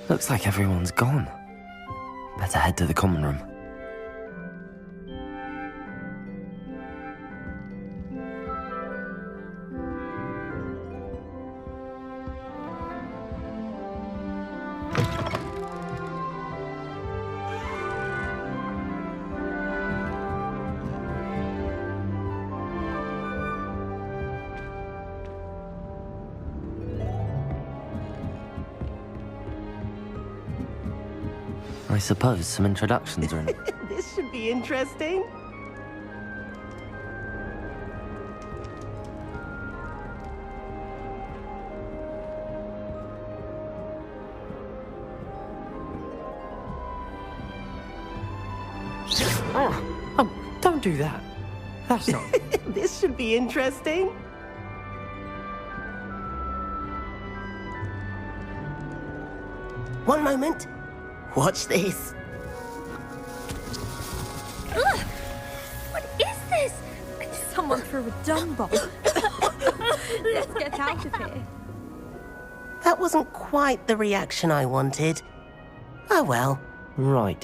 Looks like everyone's gone. Better head to the common room. I suppose some introductions are in. This should be interesting. Oh, don't do that. That's not... This should be interesting. One moment. Watch this. Ugh! What is this? Someone threw a dung bomb. Let's get out of here. That wasn't quite the reaction I wanted. Oh well. Right.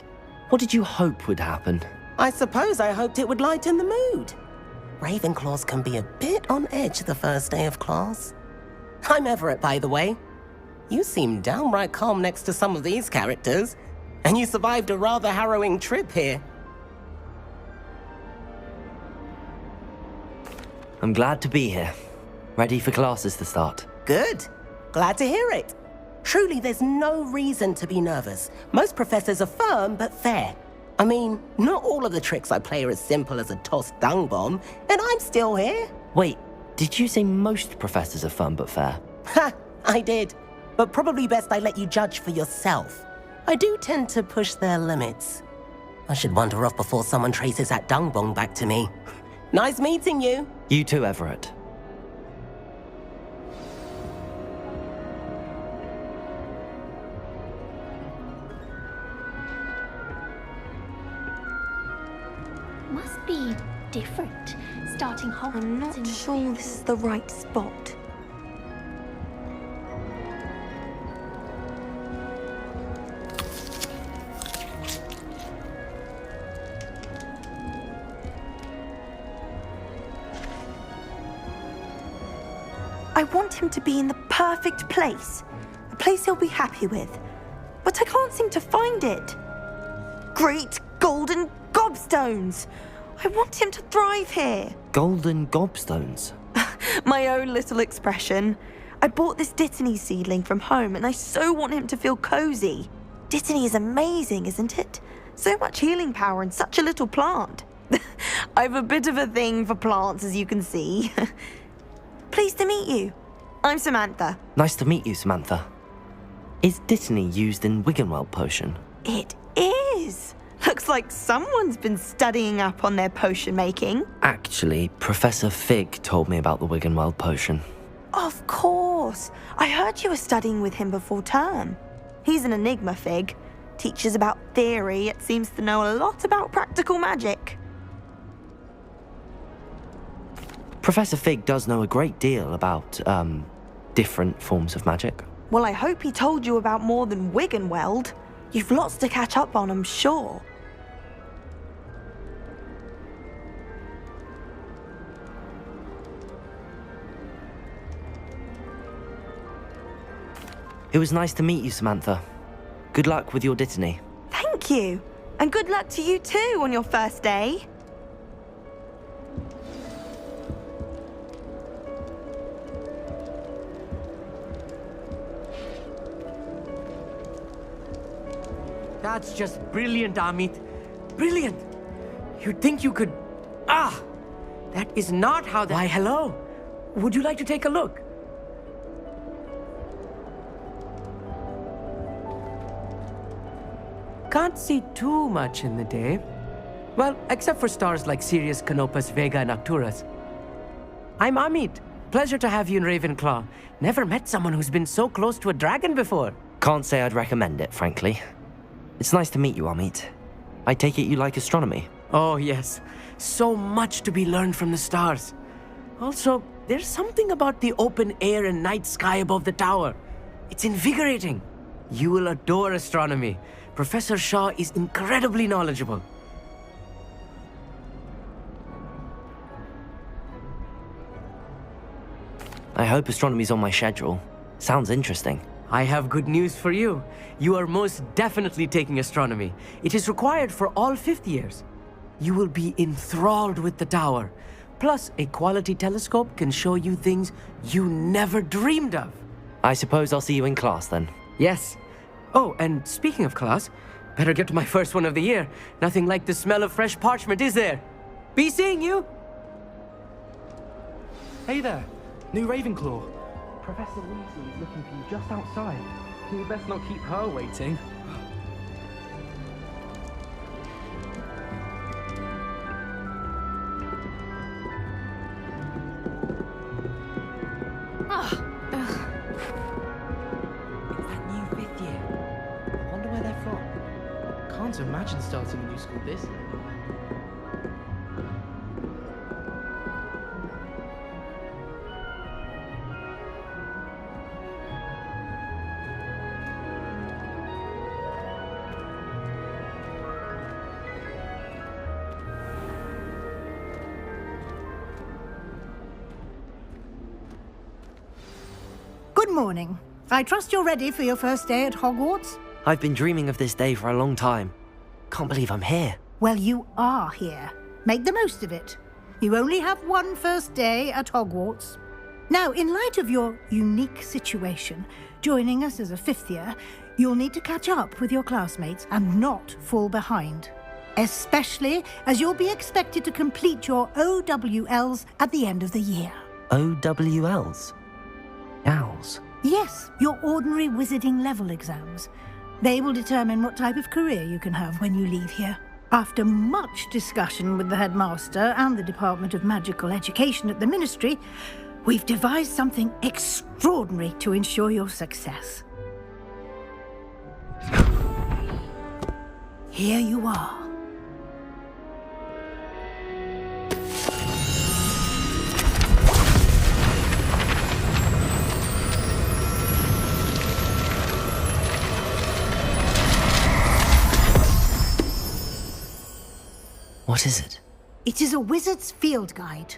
What did you hope would happen? I suppose I hoped it would lighten the mood. Ravenclaws can be a bit on edge the first day of class. I'm Everett, by the way. You seem downright calm next to some of these characters, and you survived a rather harrowing trip here. I'm glad to be here. Ready for classes to start. Good. Glad to hear it. Truly, there's no reason to be nervous. Most professors are firm but fair. I mean, not all of the tricks I play are as simple as a tossed dung bomb, and I'm still here. Wait, did you say most professors are fun but fair? Ha! I did. But probably best I let you judge for yourself. I do tend to push their limits. I should wander off before someone traces that dung bomb back to me. Nice meeting you. You too, Everett. Must be different. Starting Hogwarts. I'm not sure this is the right spot. I want him to be in the perfect place. A place he'll be happy with. But I can't seem to find it. Great golden gobstones! I want him to thrive here. Golden gobstones? My own little expression. I bought this Dittany seedling from home and I so want him to feel cozy. Dittany is amazing, isn't it? So much healing power in such a little plant. I've a bit of a thing for plants, as you can see. Pleased to meet you. I'm Samantha. Nice to meet you, Samantha. Is Dittany used in Wiggenweld potion? It is. Looks like someone's been studying up on their potion making. Actually, Professor Fig told me about the Wiggenweld potion. Of course. I heard you were studying with him before term. He's an enigma, Fig. Teaches about theory, yet seems to know a lot about practical magic. Professor Fig does know a great deal about, different forms of magic. Well, I hope he told you about more than Wiggenweld. You've lots to catch up on, I'm sure. It was nice to meet you, Samantha. Good luck with your Dittany. Thank you. And good luck to you too on your first day. That's just brilliant, Amit. Brilliant. You'd think you could... Ah! That is not how that... Why, hello. Would you like to take a look? Can't see too much in the day. Well, except for stars like Sirius, Canopus, Vega, and Arcturus. I'm Amit. Pleasure to have you in Ravenclaw. Never met someone who's been so close to a dragon before. Can't say I'd recommend it, frankly. It's nice to meet you, Amit. I take it you like astronomy? Oh, yes. So much to be learned from the stars. Also, there's something about the open air and night sky above the tower. It's invigorating. You will adore astronomy. Professor Shaw is incredibly knowledgeable. I hope astronomy's on my schedule. Sounds interesting. I have good news for you. You are most definitely taking astronomy. It is required for all fifth years. You will be enthralled with the tower. Plus, a quality telescope can show you things you never dreamed of. I suppose I'll see you in class then. Yes. Oh, and speaking of class, better get to my first one of the year. Nothing like the smell of fresh parchment, is there? Be seeing you! Hey there, new Ravenclaw. Professor Weasley is looking for you just outside. You best not keep her waiting. It's that new fifth year. I wonder where they're from. Can't imagine starting a new school this year. Good morning. I trust you're ready for your first day at Hogwarts? I've been dreaming of this day for a long time. Can't believe I'm here. Well, you are here. Make the most of it. You only have one first day at Hogwarts. Now, in light of your unique situation, joining us as a fifth year, you'll need to catch up with your classmates and not fall behind. Especially as you'll be expected to complete your OWLs at the end of the year. OWLs? Owls? Yes, your ordinary wizarding level exams. They will determine what type of career you can have when you leave here. After much discussion with the headmaster and the Department of Magical Education at the Ministry, we've devised something extraordinary to ensure your success. Here you are. What is it? It is a wizard's field guide.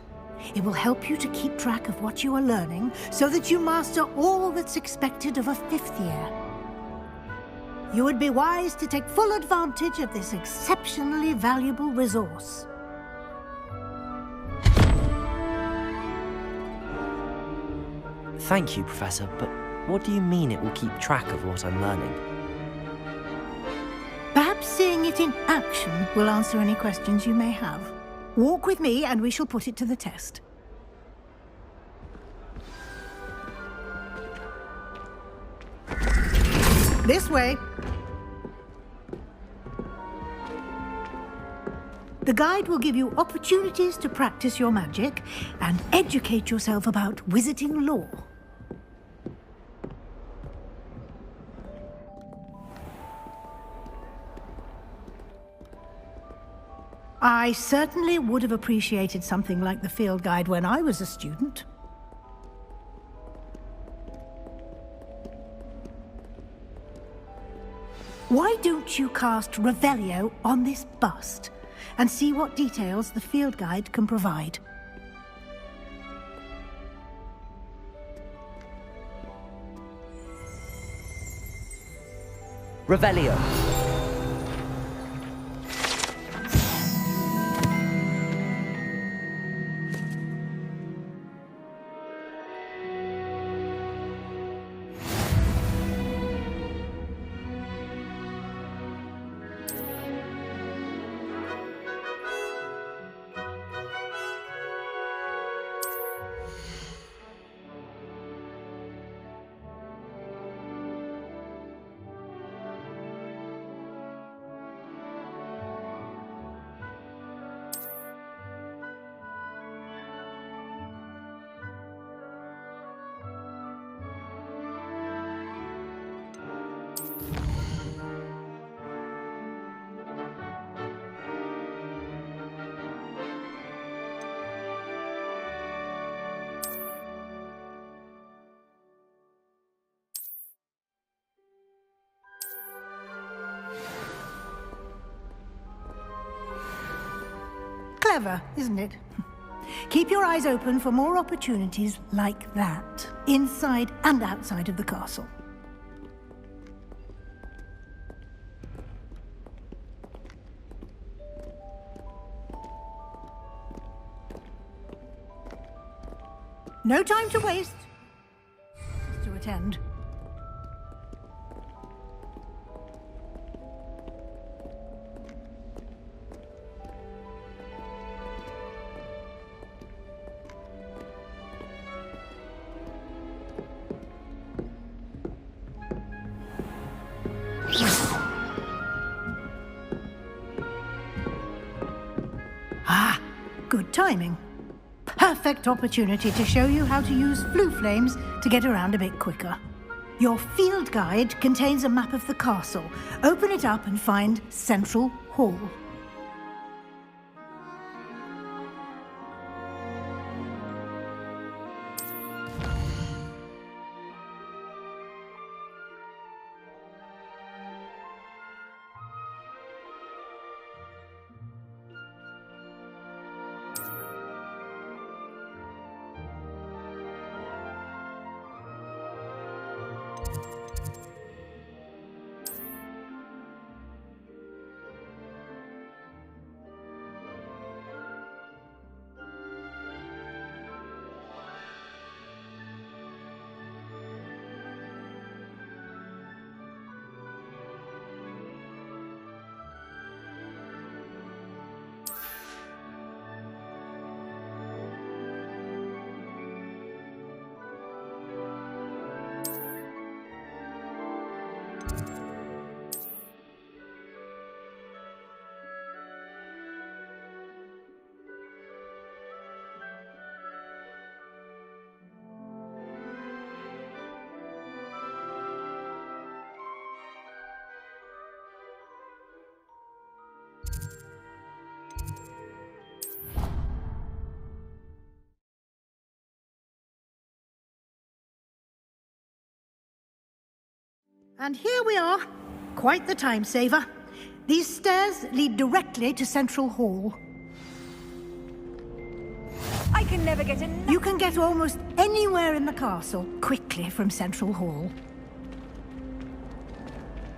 It will help you to keep track of what you are learning so that you master all that's expected of a fifth year. You would be wise to take full advantage of this exceptionally valuable resource. Thank you, Professor, but what do you mean it will keep track of what I'm learning? Perhaps seeing it in action will answer any questions you may have. Walk with me and we shall put it to the test. This way. The guide will give you opportunities to practice your magic and educate yourself about wizarding lore. I certainly would have appreciated something like the field guide when I was a student. Why don't you cast Revelio on this bust and see what details the field guide can provide? Revelio. Clever, isn't it? Keep your eyes open for more opportunities like that, inside and outside of the castle. No time to waste. To attend. Ah, good timing. Perfect opportunity to show you how to use flue flames to get around a bit quicker. Your field guide contains a map of the castle. Open it up and find Central Hall. And here we are. Quite the time saver. These stairs lead directly to Central Hall. I can never get enough. You can get almost anywhere in the castle quickly from Central Hall.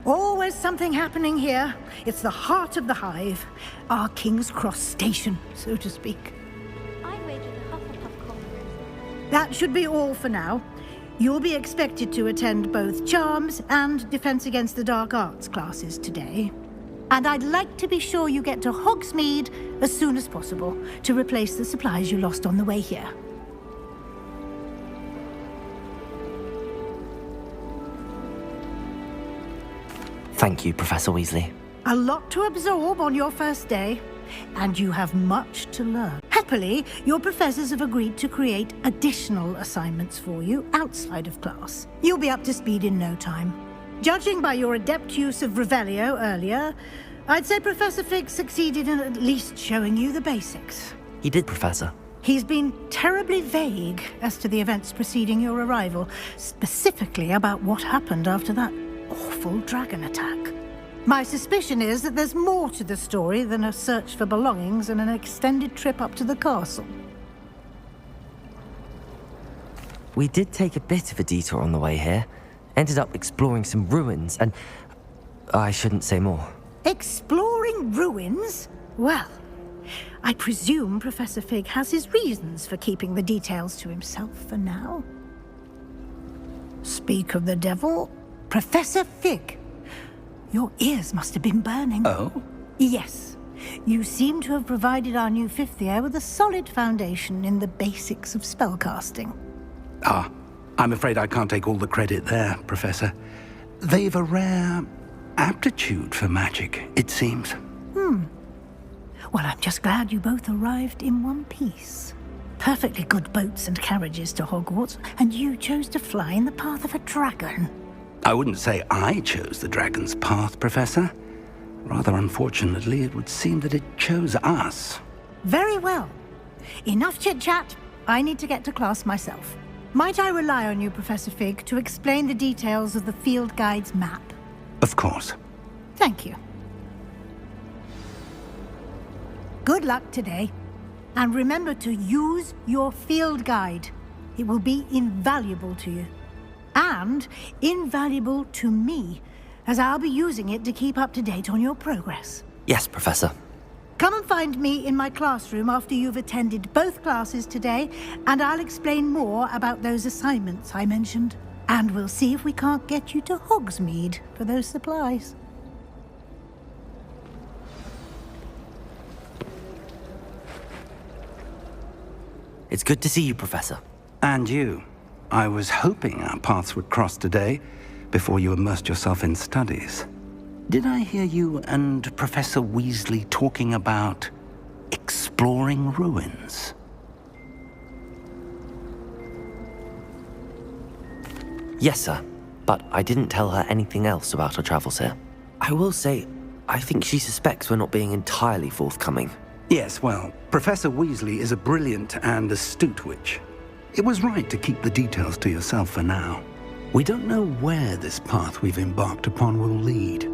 Always something happening here. It's the heart of the hive. Our King's Cross station, so to speak. I'd wager the Hufflepuff conference. That should be all for now. You'll be expected to attend both Charms and Defense Against the Dark Arts classes today. And I'd like to be sure you get to Hogsmeade as soon as possible to replace the supplies you lost on the way here. Thank you, Professor Weasley. A lot to absorb on your first day, and you have much to learn. Happily, your professors have agreed to create additional assignments for you outside of class. You'll be up to speed in no time. Judging by your adept use of Revelio earlier, I'd say Professor Fig succeeded in at least showing you the basics. He did, Professor. He's been terribly vague as to the events preceding your arrival, specifically about what happened after that awful dragon attack. My suspicion is that there's more to the story than a search for belongings and an extended trip up to the castle. We did take a bit of a detour on the way here. Ended up exploring some ruins and... I shouldn't say more. Exploring ruins? Well, I presume Professor Fig has his reasons for keeping the details to himself for now. Speak of the devil, Professor Fig. Your ears must have been burning. Oh? Yes. You seem to have provided our new fifth year with a solid foundation in the basics of spellcasting. Ah, I'm afraid I can't take all the credit there, Professor. They've a rare aptitude for magic, it seems. Well, I'm just glad you both arrived in one piece. Perfectly good boats and carriages to Hogwarts, and you chose to fly in the path of a dragon. I wouldn't say I chose the dragon's path, Professor. Rather unfortunately, it would seem that it chose us. Very well. Enough chit-chat. I need to get to class myself. Might I rely on you, Professor Fig, to explain the details of the field guide's map? Of course. Thank you. Good luck today. And remember to use your field guide. It will be invaluable to you. And invaluable to me, as I'll be using it to keep up to date on your progress. Yes, Professor. Come and find me in my classroom after you've attended both classes today, and I'll explain more about those assignments I mentioned. And we'll see if we can't get you to Hogsmeade for those supplies. It's good to see you, Professor. And you. I was hoping our paths would cross today, before you immersed yourself in studies. Did I hear you and Professor Weasley talking about exploring ruins? Yes, sir. But I didn't tell her anything else about our travels here. I will say, I think she suspects we're not being entirely forthcoming. Yes, well, Professor Weasley is a brilliant and astute witch. It was right to keep the details to yourself for now. We don't know where this path we've embarked upon will lead.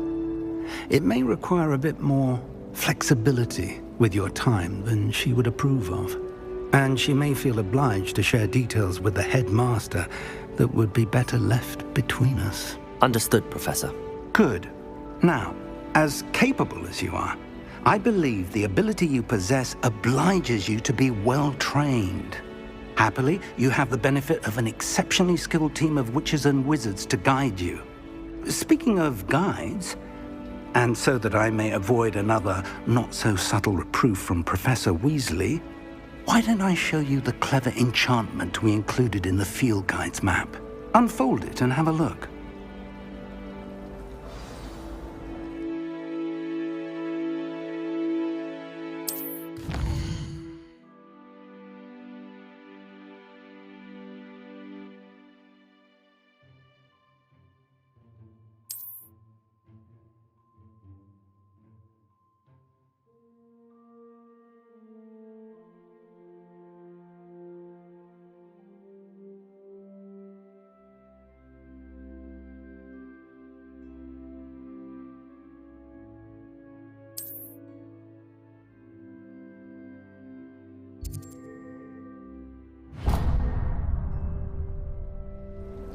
It may require a bit more flexibility with your time than she would approve of. And she may feel obliged to share details with the headmaster that would be better left between us. Understood, Professor. Good. Now, as capable as you are, I believe the ability you possess obliges you to be well trained. Happily, you have the benefit of an exceptionally skilled team of witches and wizards to guide you. Speaking of guides, and so that I may avoid another not-so-subtle reproof from Professor Weasley, why don't I show you the clever enchantment we included in the field guide's map? Unfold it and have a look.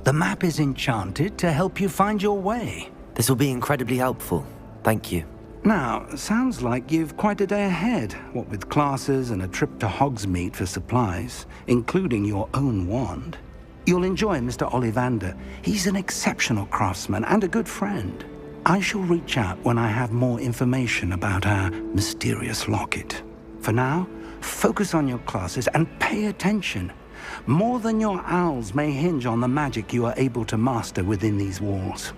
The map is enchanted to help you find your way. This will be incredibly helpful. Thank you. Now, sounds like you've quite a day ahead, what with classes and a trip to Hogsmeade for supplies, including your own wand. You'll enjoy Mr. Ollivander. He's an exceptional craftsman and a good friend. I shall reach out when I have more information about our mysterious locket. For now, focus on your classes and pay attention. More than your owls may hinge on the magic you are able to master within these walls.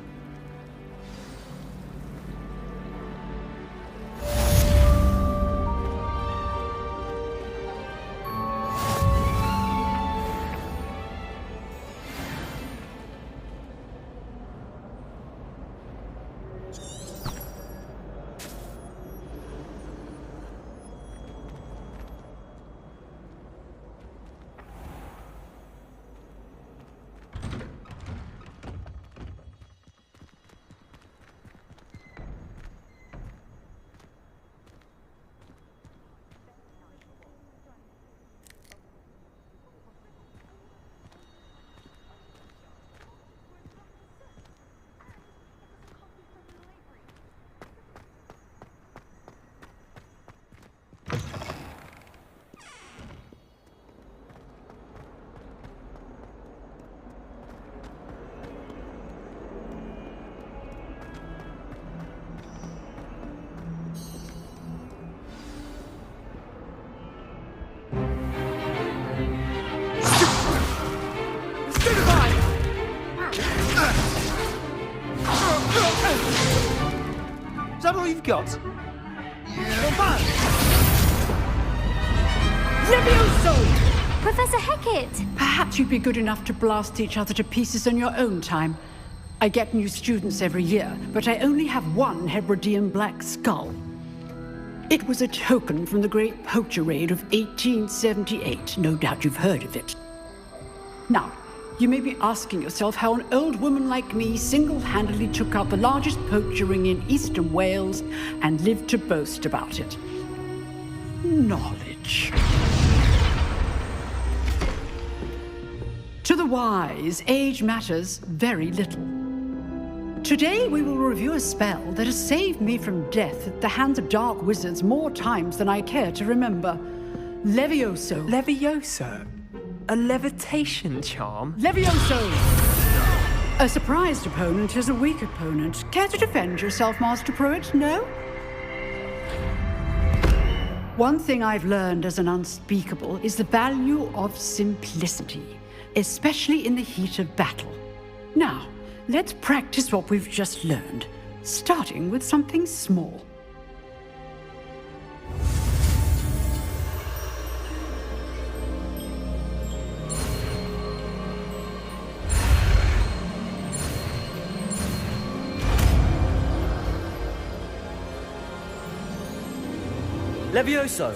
Is that all you've got? Levioso! Professor Hecat! Perhaps you'd be good enough to blast each other to pieces on your own time. I get new students every year, but I only have one Hebridean black skull. It was a token from the Great Poacher Raid of 1878. No doubt you've heard of it. Now, you may be asking yourself how an old woman like me single-handedly took out the largest poacher ring in eastern Wales and lived to boast about it. Knowledge. the wise, age matters very little. Today we will review a spell that has saved me from death at the hands of dark wizards more times than I care to remember. Levioso. Levioso? A levitation charm? Levioso! A surprised opponent is a weak opponent. Care to defend yourself, Master Pruitt? No? One thing I've learned as an unspeakable is the value of simplicity, especially in the heat of battle. Now, let's practice what we've just learned, starting with something small. Levioso!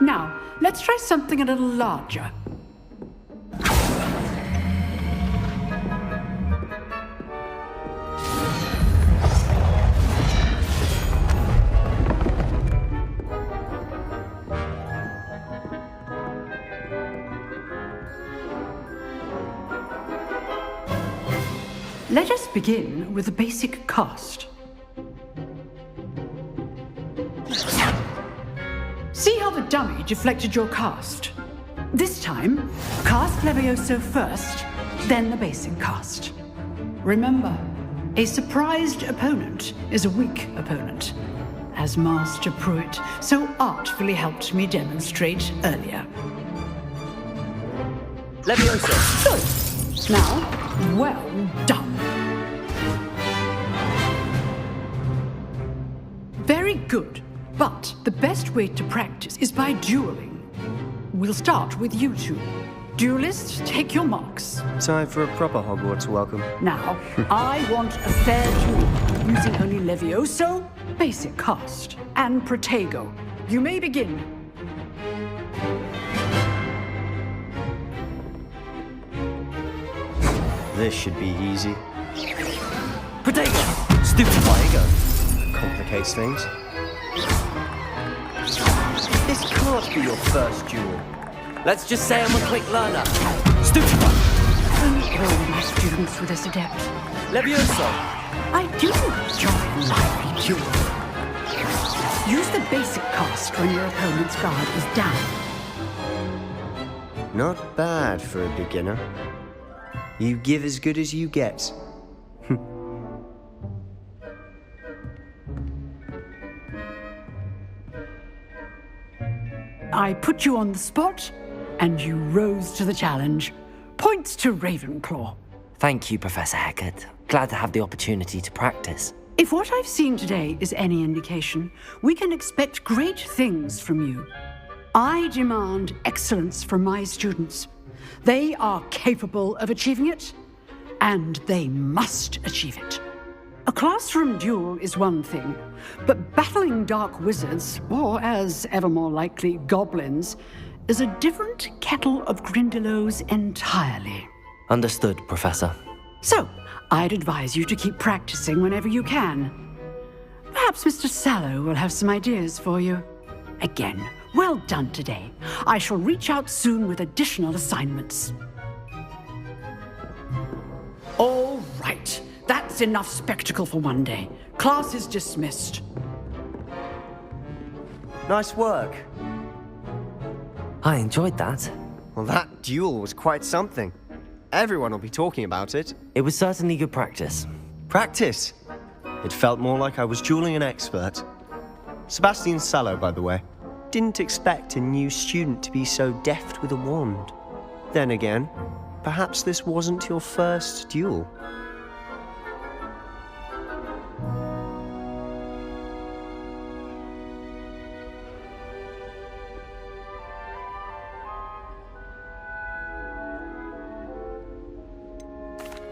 Now, let's try something a little larger. Let us begin with a basic cast. See how the dummy deflected your cast? This time, cast Levioso first, then the basic cast. Remember, a surprised opponent is a weak opponent, as Master Pruitt so artfully helped me demonstrate earlier. Levioso! Good. Now, well done. Very good. But the best way to practice is by dueling. We'll start with you two. Duelists, take your marks. Time for a proper Hogwarts welcome. Now, I want a fair duel, using only Levioso, basic cast, and Protego. You may begin. This should be easy. Protego! Stupid Protego! Complicates things. This can't be your first duel. Let's just say I'm a quick learner. Stupid one! Don't all my students with this adept. Levioso! I do enjoy a lively duel. Use the basic cast when your opponent's guard is down. Not bad for a beginner. You give as good as you get. I put you on the spot, and you rose to the challenge. Points to Ravenclaw. Thank you, Professor Hecat. Glad to have the opportunity to practice. If what I've seen today is any indication, we can expect great things from you. I demand excellence from my students. They are capable of achieving it, and they must achieve it. A classroom duel is one thing, but battling dark wizards, or as ever more likely, goblins, is a different kettle of Grindylows entirely. Understood, Professor. So, I'd advise you to keep practicing whenever you can. Perhaps Mr. Sallow will have some ideas for you. Again, well done today. I shall reach out soon with additional assignments. All right. That's enough spectacle for one day. Class is dismissed. Nice work. I enjoyed that. Well, that duel was quite something. Everyone will be talking about it. It was certainly good practice. Practice? It felt more like I was dueling an expert. Sebastian Sallow, by the way. Didn't expect a new student to be so deft with a wand. Then again, perhaps this wasn't your first duel.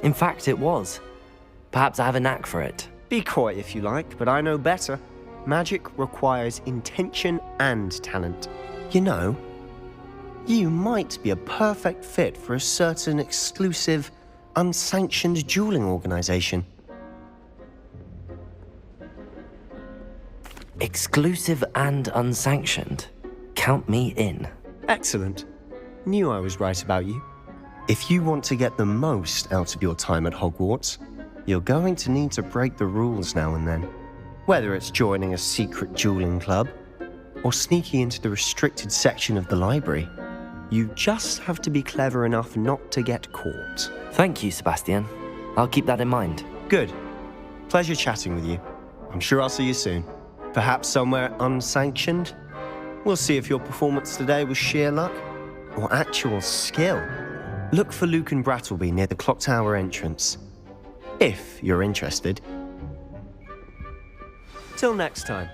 In fact, it was. Perhaps I have a knack for it. Be coy if you like, but I know better. Magic requires intention and talent. You know, you might be a perfect fit for a certain exclusive, unsanctioned dueling organization. Exclusive and unsanctioned. Count me in. Excellent. Knew I was right about you. If you want to get the most out of your time at Hogwarts, you're going to need to break the rules now and then. Whether it's joining a secret dueling club, or sneaking into the restricted section of the library, you just have to be clever enough not to get caught. Thank you, Sebastian. I'll keep that in mind. Good. Pleasure chatting with you. I'm sure I'll see you soon. Perhaps somewhere unsanctioned? We'll see if your performance today was sheer luck or actual skill. Look for Luke and Brattleby near the clock tower entrance, if you're interested. Till next time.